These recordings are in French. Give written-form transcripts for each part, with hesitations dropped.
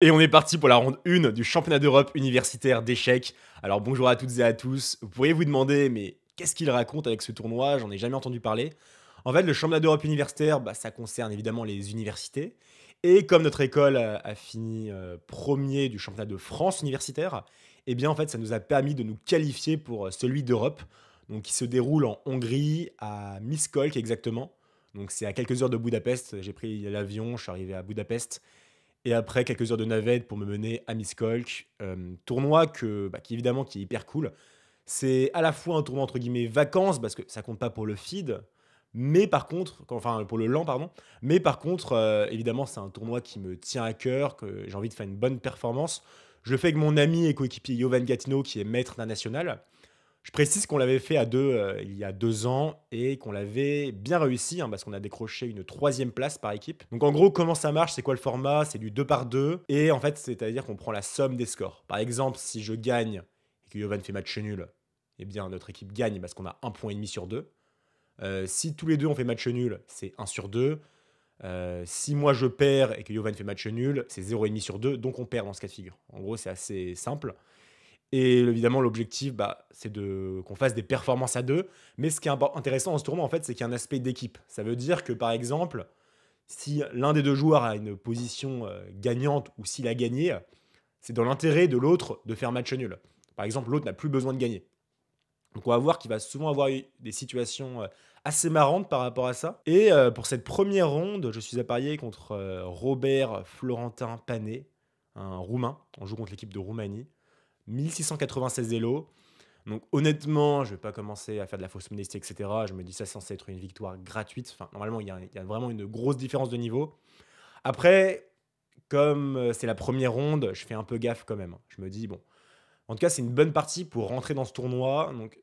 Et on est parti pour la ronde 1 du championnat d'Europe universitaire d'échecs. Alors bonjour à toutes et à tous. Vous pourriez vous demander, mais qu'est-ce qu'il raconte avec ce tournoi? J'en ai jamais entendu parler. En fait, le championnat d'Europe universitaire, ça concerne évidemment les universités. Et comme notre école a fini premier du championnat de France universitaire, eh bien en fait, ça nous a permis de nous qualifier pour celui d'Europe, donc qui se déroule en Hongrie, à Miskolc exactement. Donc c'est à quelques heures de Budapest. J'ai pris l'avion, je suis arrivé à Budapest et après quelques heures de navette pour me mener à Miskolc, tournoi qui évidemment qui est hyper cool. C'est à la fois un tournoi entre guillemets «vacances» parce que ça compte pas pour le feed, mais par contre enfin pour le LAN pardon, mais par contre, évidemment c'est un tournoi qui me tient à cœur, que j'ai envie de faire une bonne performance. Je le fais avec mon ami et coéquipier Yovan Gatineau qui est maître international. Je précise qu'on l'avait fait à 2 il y a 2 ans et qu'on l'avait bien réussi, hein, parce qu'on a décroché une troisième place par équipe. Donc en gros, comment ça marche? C'est quoi le format? C'est du 2 par 2 et en fait, c'est-à-dire qu'on prend la somme des scores. Par exemple, si je gagne et que Yovan fait match nul, eh bien notre équipe gagne parce qu'on a 1,5 point sur 2. Si tous les 2 on fait match nul, c'est 1 sur 2. Si moi je perds et que Yovan fait match nul, c'est 0,5 sur 2, donc on perd dans ce cas de figure. En gros, c'est assez simple. Et évidemment, l'objectif, c'est de qu'on fasse des performances à 2. Mais ce qui est intéressant dans ce tournoi, en fait, c'est qu'il y a un aspect d'équipe. Ça veut dire que, par exemple, si l'un des 2 joueurs a une position, gagnante ou s'il a gagné, c'est dans l'intérêt de l'autre de faire match nul. Par exemple, l'autre n'a plus besoin de gagner. Donc on va voir qu'il va souvent avoir eu des situations, assez marrantes par rapport à ça. Et pour cette première ronde, je suis à parier contre, Robert Florentin Panet, un Roumain. On joue contre l'équipe de Roumanie. 1696 Elo. Donc honnêtement, je vais pas commencer à faire de la fausse modestie, etc. Je me dis ça c'est censé être une victoire gratuite. Enfin, normalement, il y a vraiment une grosse différence de niveau. Après, comme c'est la première ronde, je fais un peu gaffe quand même. Je me dis, bon, en tout cas, c'est une bonne partie pour rentrer dans ce tournoi. Donc,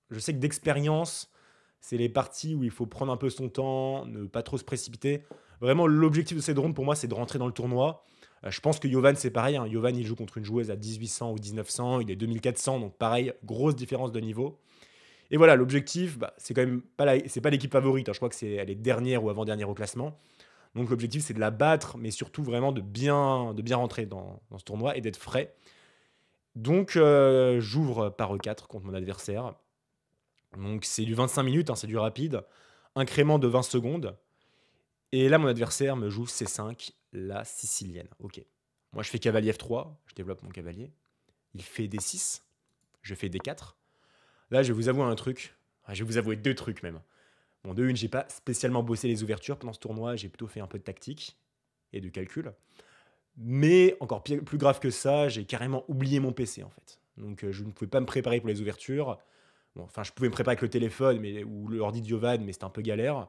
je sais que d'expérience, c'est les parties où il faut prendre un peu son temps, ne pas trop se précipiter. Vraiment, l'objectif de cette ronde, pour moi, c'est de rentrer dans le tournoi. Je pense que Jovan, c'est pareil, hein. Jovan, il joue contre une joueuse à 1800 ou 1900, il est 2400, donc pareil, grosse différence de niveau. Et voilà, l'objectif, c'est quand même pas, c'est pas l'équipe favorite, hein. Je crois que elle est dernière ou avant-dernière au classement. Donc l'objectif, c'est de la battre, mais surtout vraiment de bien rentrer dans ce tournoi et d'être frais. Donc j'ouvre par E4 contre mon adversaire. Donc c'est du 25 minutes, hein, c'est du rapide. Incrément de 20 secondes. Et là, mon adversaire me joue C5, la sicilienne. Ok. Moi, je fais cavalier F3, je développe mon cavalier. Il fait D6, je fais D4. Là, je vais vous avouer un truc. Je vais vous avouer 2 trucs même. Bon, de une, j'ai pas spécialement bossé les ouvertures pendant ce tournoi, j'ai plutôt fait un peu de tactique et de calcul. Mais encore plus grave que ça, j'ai carrément oublié mon PC en fait. Donc je ne pouvais pas me préparer pour les ouvertures. Bon, enfin, je pouvais me préparer avec le téléphone ou l'ordi de Yovan, mais c'était un peu galère.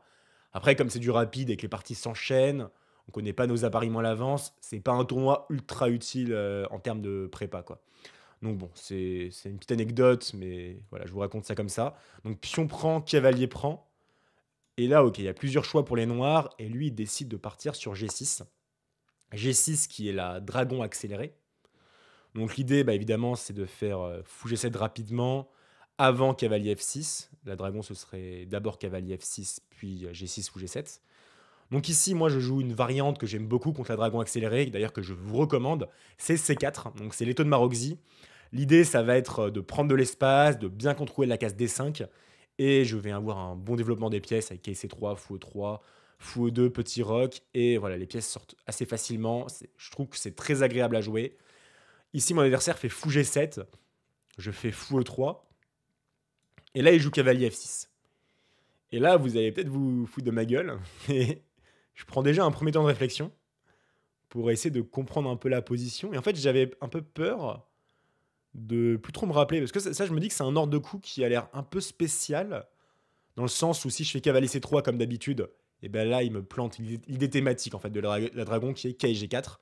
Après, comme c'est du rapide et que les parties s'enchaînent, on connaît pas nos appariements à l'avance, c'est pas un tournoi ultra utile en termes de prépa, quoi. Donc bon, c'est une petite anecdote, mais voilà, je vous raconte ça comme ça. Donc pion prend, cavalier prend. Et là, ok, il y a plusieurs choix pour les noirs, et lui, il décide de partir sur G6. G6 qui est la dragon accélérée. Donc l'idée, évidemment, c'est de faire fou G7 rapidement avant cavalier F6. La dragon, ce serait d'abord cavalier F6, puis G6 ou G7. Donc ici, moi, je joue une variante que j'aime beaucoup contre la dragon accélérée, d'ailleurs que je vous recommande, c'est C4, donc c'est l'étau de Maroxy. L'idée, ça va être de prendre de l'espace, de bien contrôler la case D5, et je vais avoir un bon développement des pièces avec KC3, fou E3, fou E2, petit roc, et voilà, les pièces sortent assez facilement. Je trouve que c'est très agréable à jouer. Ici, mon adversaire fait fou G7, je fais fou E3, et là, il joue cavalier F6. Et là, vous allez peut-être vous foutre de ma gueule, mais je prends déjà un premier temps de réflexion pour essayer de comprendre un peu la position. Et en fait, j'avais un peu peur de plus trop me rappeler, parce que ça, je me dis que c'est un ordre de coup qui a l'air un peu spécial, dans le sens où si je fais cavalier C3 comme d'habitude, et ben là, il me plante l'idée thématique en fait de la dragon qui est KG4,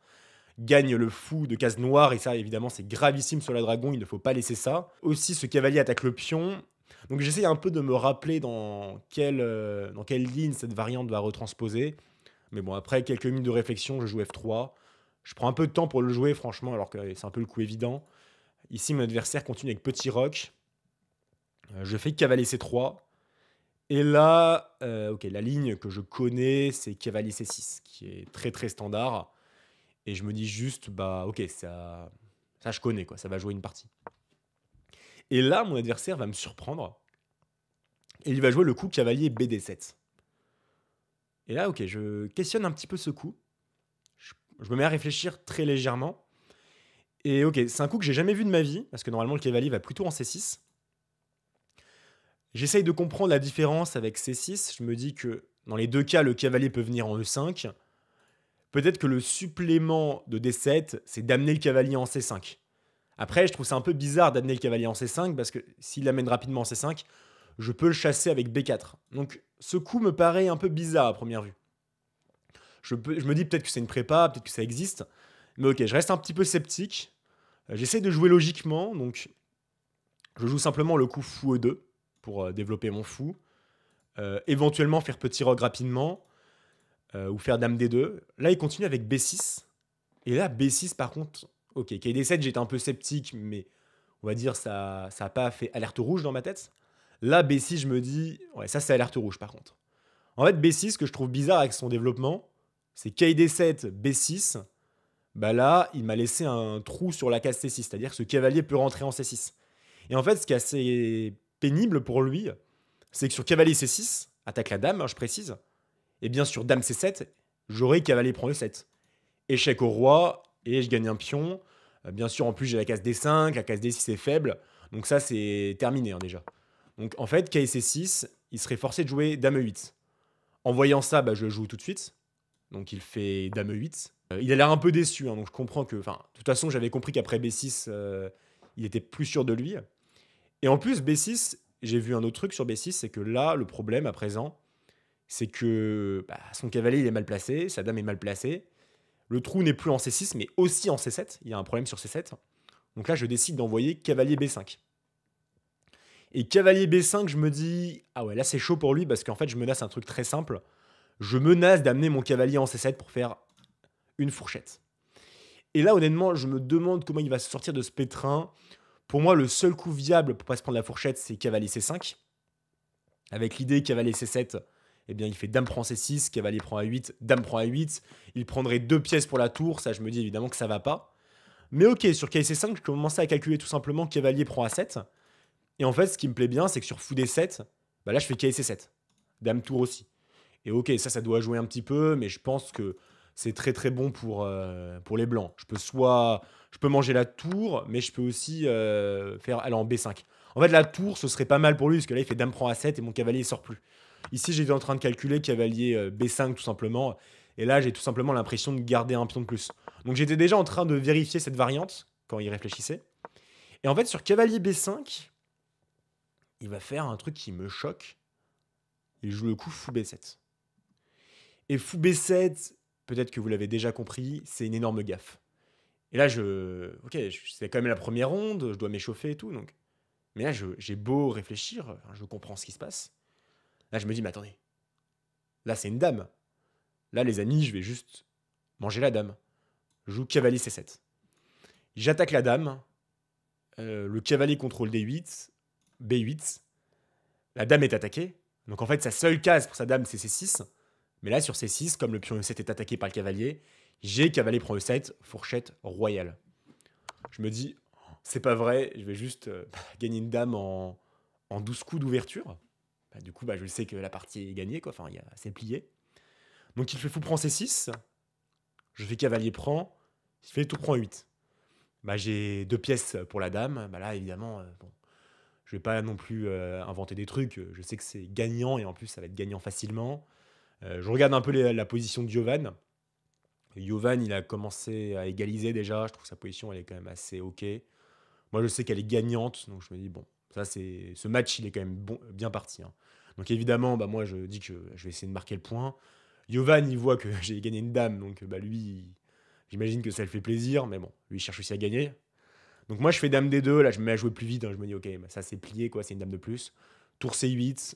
gagne le fou de case noire, et ça, évidemment, c'est gravissime sur la dragon, il ne faut pas laisser ça. Aussi, ce cavalier attaque le pion. Donc j'essaie un peu de me rappeler dans quelle ligne cette variante va retransposer. Mais bon, après quelques minutes de réflexion, je joue F3. Je prends un peu de temps pour le jouer, franchement, alors que c'est un peu le coup évident. Ici, mon adversaire continue avec petit roc. Je fais cavalier C3. Et là, ok, la ligne que je connais, c'est cavalier C6, qui est très très standard. Et je me dis juste, bah ok, ça je connais, quoi, ça va jouer une partie. Et là, mon adversaire va me surprendre, et il va jouer le coup cavalier BD7. Et là, ok, je questionne un petit peu ce coup, je me mets à réfléchir très légèrement, et ok, c'est un coup que j'ai jamais vu de ma vie, parce que normalement le cavalier va plutôt en C6. J'essaye de comprendre la différence avec C6, je me dis que dans les deux cas, le cavalier peut venir en E5. Peut-être que le supplément de D7, c'est d'amener le cavalier en C5. Après, je trouve ça un peu bizarre d'amener le cavalier en C5, parce que s'il l'amène rapidement en C5, je peux le chasser avec B4. Donc ce coup me paraît un peu bizarre à première vue. Je me dis peut-être que c'est une prépa, peut-être que ça existe, mais ok, je reste un petit peu sceptique. J'essaie de jouer logiquement, donc je joue simplement le coup fou E2 pour développer mon fou. Éventuellement faire petit rogue rapidement, ou faire dame D2. Là, il continue avec B6. Et là, B6, par contre, ok, KD7, j'étais un peu sceptique, mais on va dire ça n'a pas fait alerte rouge dans ma tête. Là, B6, je me dis, ouais, ça c'est alerte rouge par contre. En fait, B6, ce que je trouve bizarre avec son développement, c'est KD7, B6. Bah là, il m'a laissé un trou sur la case C6, c'est-à-dire que ce cavalier peut rentrer en C6. Et en fait, ce qui est assez pénible pour lui, c'est que sur cavalier C6, attaque la dame, hein, je précise, et bien sur dame C7, j'aurai cavalier prend E7. Échec au roi, et je gagne un pion. Bien sûr, en plus, j'ai la case D5, la case D6 est faible, donc ça, c'est terminé hein, déjà. Donc en fait, KC6, il serait forcé de jouer dame E8. En voyant ça, bah, je le joue tout de suite. Donc il fait dame E8. Il a l'air un peu déçu, hein, donc je comprends que... Enfin, de toute façon, j'avais compris qu'après B6, il était plus sûr de lui. Et en plus, B6, j'ai vu un autre truc sur B6, c'est que là, le problème à présent, c'est que bah, son cavalier il est mal placé, sa dame est mal placée. Le trou n'est plus en C6, mais aussi en C7. Il y a un problème sur C7. Donc là, je décide d'envoyer cavalier B5. Et cavalier B5, je me dis, ah ouais, là c'est chaud pour lui parce qu'en fait, je menace un truc très simple. Je menace d'amener mon cavalier en C7 pour faire une fourchette. Et là, honnêtement, je me demande comment il va se sortir de ce pétrin. Pour moi, le seul coup viable pour pas se prendre la fourchette, c'est cavalier C5. Avec l'idée cavalier C7, eh bien, il fait dame prend C6, cavalier prend A8, dame prend A8. Il prendrait 2 pièces pour la tour. Ça, je me dis évidemment que ça va pas. Mais ok, sur KC5, je commençais à calculer tout simplement cavalier prend A7. Et en fait, ce qui me plaît bien, c'est que sur fou D7, bah là, je fais KC7. Dame tour aussi. Et ok, ça doit jouer un petit peu, mais je pense que c'est très très bon pour les blancs. Je peux manger la tour, mais je peux aussi faire aller en B5. En fait, la tour, ce serait pas mal pour lui, parce que là, il fait dame prend A7 et mon cavalier ne sort plus. Ici, j'étais en train de calculer cavalier B5 tout simplement. Et là, j'ai tout simplement l'impression de garder un pion de plus. Donc j'étais déjà en train de vérifier cette variante quand il réfléchissait. Et en fait, sur cavalier B5, il va faire un truc qui me choque. Il joue le coup fou B7. Et fou B7, peut-être que vous l'avez déjà compris, c'est une énorme gaffe. Et là, ok, c'est quand même la première ronde, je dois m'échauffer et tout. Donc... Mais là, j'ai beau réfléchir, je comprends ce qui se passe. Là, je me dis, mais attendez. Là, c'est une dame. Là, les amis, je vais juste manger la dame. Je joue cavalier C7. J'attaque la dame. Le cavalier contrôle D8. B8. La dame est attaquée. Donc en fait, sa seule case pour sa dame, c'est C6. Mais là, sur C6, comme le pion E7 est attaqué par le cavalier, j'ai cavalier prend E7, fourchette royale. Je me dis, c'est pas vrai, je vais juste gagner une dame en 12 coups d'ouverture. Bah, du coup, bah, je sais que la partie est gagnée, quoi. Enfin, c'est plié. Donc il fait fou prend C6. Je fais cavalier prend. Il fait tour prend 8. Bah, j'ai 2 pièces pour la dame. Bah là, évidemment, bon, je vais pas non plus inventer des trucs. Je sais que c'est gagnant et en plus, ça va être gagnant facilement. Je regarde un peu la position de Jovan. Jovan, il a commencé à égaliser déjà. Je trouve que sa position, elle est quand même assez OK. Moi, je sais qu'elle est gagnante. Donc, je me dis, bon, ce match, il est quand même bon, bien parti, hein. Donc, évidemment, bah, moi, je dis que je vais essayer de marquer le point. Jovan, il voit que j'ai gagné une dame. Donc, bah, lui, j'imagine que ça le fait plaisir. Mais bon, lui, il cherche aussi à gagner. Donc, moi, je fais dame D2. Là, je me mets à jouer plus vite, hein. Je me dis, OK, bah, ça, c'est plié, quoi. C'est une dame de plus. Tour C8.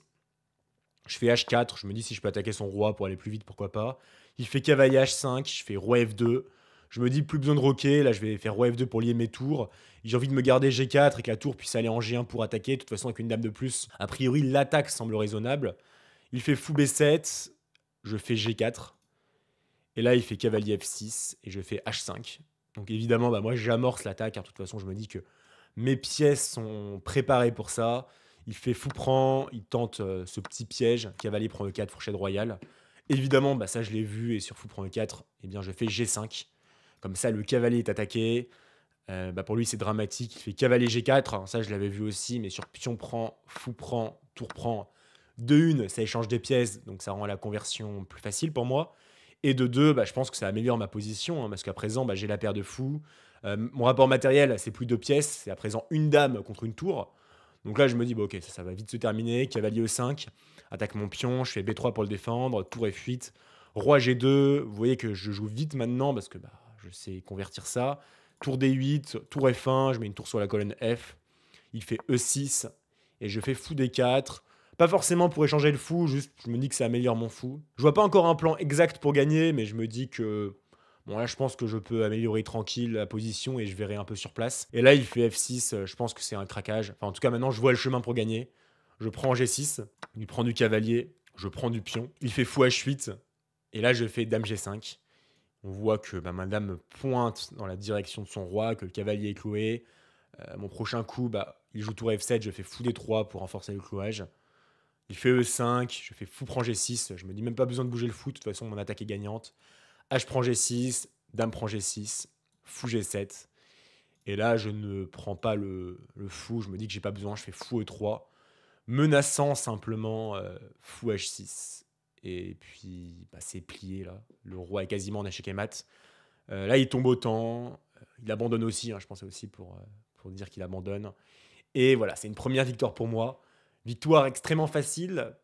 Je fais H4, je me dis si je peux attaquer son roi pour aller plus vite, pourquoi pas. Il fait cavalier H5, je fais roi F2. Je me dis plus besoin de roquer, là je vais faire roi F2 pour lier mes tours. J'ai envie de me garder G4 et que la tour puisse aller en G1 pour attaquer. De toute façon, avec une dame de plus, a priori l'attaque semble raisonnable. Il fait fou B7, je fais G4. Et là, il fait cavalier F6 et je fais H5. Donc évidemment, moi j'amorce l'attaque, hein. De toute façon, je me dis que mes pièces sont préparées pour ça. Il fait fou prend, il tente ce petit piège, cavalier prend E4, fourchette royale. Évidemment, ça je l'ai vu, et sur fou prend E4, eh bien je fais G5. Comme ça, le cavalier est attaqué. Pour lui, c'est dramatique. Il fait cavalier G4, hein, ça je l'avais vu aussi, mais sur pion prend, fou prend, tour prend. De une, ça échange des pièces, donc ça rend la conversion plus facile pour moi. Et de deux, je pense que ça améliore ma position, hein, parce qu'à présent, j'ai la paire de fous. Mon rapport matériel, c'est plus deux pièces, c'est à présent une dame contre une tour. Donc là, je me dis, ok, ça va vite se terminer. Cavalier E5, attaque mon pion, je fais B3 pour le défendre, tour F8, roi G2. Vous voyez que je joue vite maintenant, parce que je sais convertir ça. Tour D8, tour F1, je mets une tour sur la colonne F. Il fait E6, et je fais fou D4. Pas forcément pour échanger le fou, juste je me dis que ça améliore mon fou. Je vois pas encore un plan exact pour gagner, mais je me dis que bon, là je pense que je peux améliorer tranquille la position et je verrai un peu sur place. Et là il fait F6, je pense que c'est un craquage. Enfin en tout cas maintenant je vois le chemin pour gagner. Je prends G6, il prend du cavalier, je prends du pion. Il fait fou H8 et là je fais dame G5. On voit que ma dame pointe dans la direction de son roi, que le cavalier est cloué. Mon prochain coup, il joue tour F7, je fais fou D3 pour renforcer le clouage. Il fait E5, je fais fou prend G6, je me dis même pas besoin de bouger le fou, de toute façon mon attaque est gagnante. H prend G6, dame prend G6, fou G7. Et là je ne prends pas le fou, je me dis que j'ai pas besoin, je fais fou E3, menaçant simplement fou H6. Et puis c'est plié là, le roi est quasiment en échec et mat. Là il tombe au temps, il abandonne aussi, hein, je pensais aussi pour dire qu'il abandonne. Et voilà, c'est une première victoire pour moi. Victoire extrêmement facile.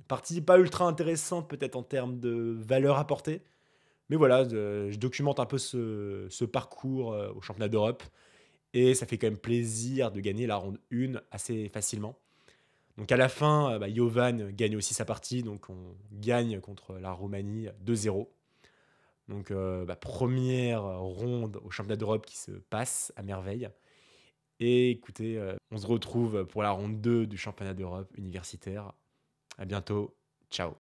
Partie pas ultra intéressante peut-être en termes de valeur apportée. Mais voilà, je documente un peu ce parcours au championnat d'Europe. Et ça fait quand même plaisir de gagner la ronde 1 assez facilement. Donc à la fin, Jovan gagne aussi sa partie. Donc on gagne contre la Roumanie 2-0. Donc première ronde au championnat d'Europe qui se passe à merveille. Et écoutez, on se retrouve pour la ronde 2 du championnat d'Europe universitaire. À bientôt. Ciao.